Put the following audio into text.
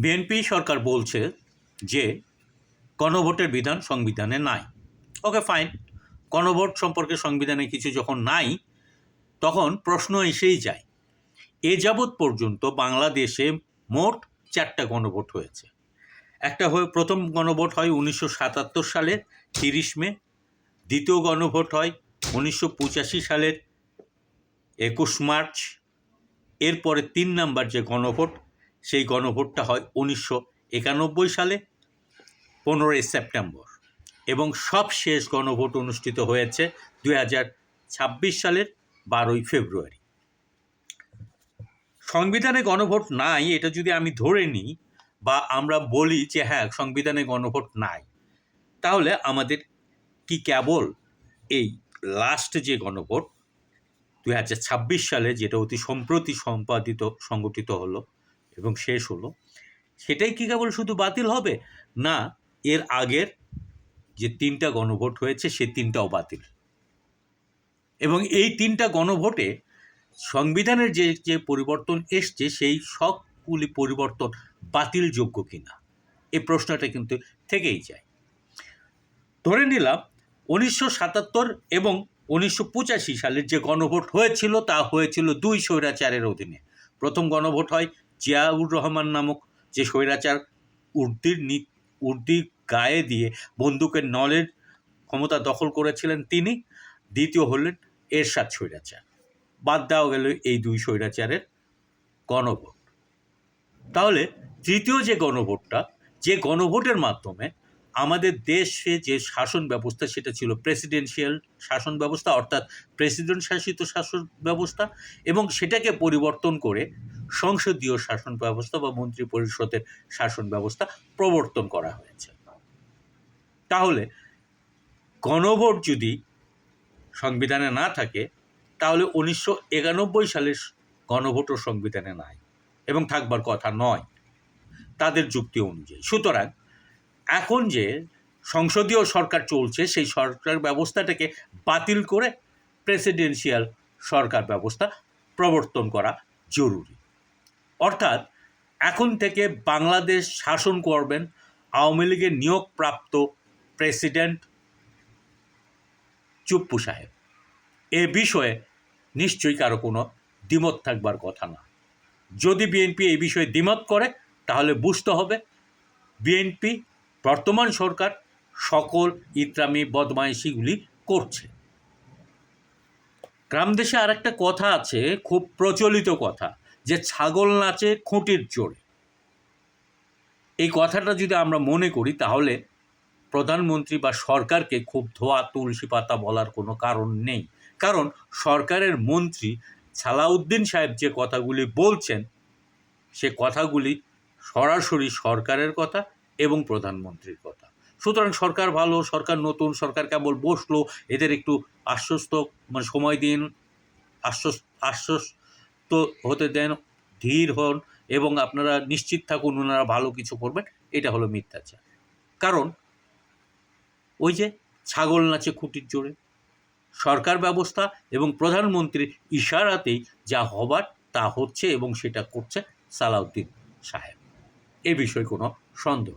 BNP সরকার বলছে যে গণভোটের বিধান সংবিধানে নাই। ওকে, ফাইন। গণভোট সম্পর্কে সংবিধানে কিছু যখন নাই, তখন প্রশ্ন এসেই যায়, এ যাবৎ পর্যন্ত বাংলাদেশে মোট 4টা গণভোট হয়েছে। প্রথম গণভোট হয় 1977 সালের 30 মে, দ্বিতীয় গণভোট হয় 1985 সালের 21 মার্চ, এরপরে 3 নাম্বার যে গণভোট, সেই গণভোটটা হয় 1991 সালে 15 সেপ্টেম্বর, এবং সবশেষ গণভোট অনুষ্ঠিত হয়েছে 2026 সালের 12 ফেব্রুয়ারি। সংবিধানে গণভোট নাই এটা যদি আমি ধরে নিই বা আমরা বলি যে হ্যাঁ সংবিধানে গণভোট নাই, তাহলে আমাদের কি কেবল এই লাস্ট যে গণভোট 2026 সালে, যেটা অতি সম্প্রতি সংগঠিত হলো এবং শেষ হলো, সেটাই কি কেবল শুধু বাতিল হবে, না এর আগের যে 3টা গণভোট হয়েছে সে 3টাও বাতিল? এবং এই 3টা গণভোটে সংবিধানের যে পরিবর্তন এসছে সেই সবগুলি পরিবর্তন বাতিলযোগ্য কিনা, এই প্রশ্নটা কিন্তু থেকেই যায়। ধরে নিলাম 1977 এবং 1985 সালের যে গণভোট হয়েছিল তা হয়েছিল 2 স্বৈরাচারের অধীনে। প্রথম গণভোট হয় জিয়াউর রহমান নামক যে স্বৈরাচার উর্দি গায়ে দিয়ে বন্দুকের নলের ক্ষমতা দখল করেছিলেন তিনি। দ্বিতীয় হলেন এরশাদ স্বৈরাচার। বাদ দেওয়া গেল এই 2 স্বৈরাচারের গণভোট। তাহলে তৃতীয় যে গণভোটটা, যে গণভোটের মাধ্যমে আমাদের দেশে যে শাসন ব্যবস্থা সেটা ছিল প্রেসিডেন্সিয়াল শাসন ব্যবস্থা, অর্থাৎ প্রেসিডেন্ট শাসিত শাসন ব্যবস্থা, এবং সেটাকে পরিবর্তন করে সংসদীয় শাসন ব্যবস্থা বা মন্ত্রী পরিষদের শাসন ব্যবস্থা প্রবর্তন করা হয়েছে। তাহলে গণভোট যদি সংবিধানে না থাকে, তাহলে 1991 সালের গণভোটও সংবিধানে নাই এবং থাকবার কথা নয় তাদের যুক্তি অনুযায়ী। সুতরাং এখন যে সংসদীয় সরকার চলছে সেই সরকার ব্যবস্থাটাকে বাতিল করে প্রেসিডেন্সিয়াল সরকার ব্যবস্থা প্রবর্তন করা জরুরি। অর্থাৎ এখন থেকে বাংলাদেশ শাসন করবেন আওয়ামী লীগের নিয়োগপ্রাপ্ত প্রেসিডেন্ট চুপ্পু সাহেব। এ বিষয়ে নিশ্চয়ই কারো কোনো দ্বিমত থাকবার কথা না। যদি বিএনপি এই বিষয়ে দ্বিমত করে, তাহলে বুঝতে হবে বিএনপি বর্তমান সরকার সকল ইত্রামি বদমাইশিগুলি করছে। গ্রাম দেশে আর একটা কথা আছে, খুব প্রচলিত কথা, যে ছাগল নাচে খুঁটির জোরে। এই কথাটা যদি আমরা মনে করি, তাহলে প্রধানমন্ত্রী বা সরকারকে খুব ধোয়া তুলসী পাতা বলার কোনো কারণ নেই। কারণ সরকারের মন্ত্রী সালাউদ্দিন সাহেব যে কথাগুলি বলছেন, সে কথাগুলি সরাসরি সরকারের কথা এবং প্রধানমন্ত্রীর কথা। সুতরাং সরকার ভালো, সরকার নতুন, সরকার কেবল বসলো, এদের একটু সময় দিন, আশ্বস্ত হতে দেন, ধীর হন এবং আপনারা নিশ্চিত থাকুন ওনারা ভালো কিছু করবেন, এটা হলো মিথ্যাচার। কারণ ওই যে ছাগল নাচে খুঁটির জোরে, সরকার ব্যবস্থা এবং প্রধানমন্ত্রীর ইশারাতেই যা হবার তা হচ্ছে এবং সেটা করছে সালাউদ্দিন সাহেব। এ বিষয়ে কোনো সন্দেহ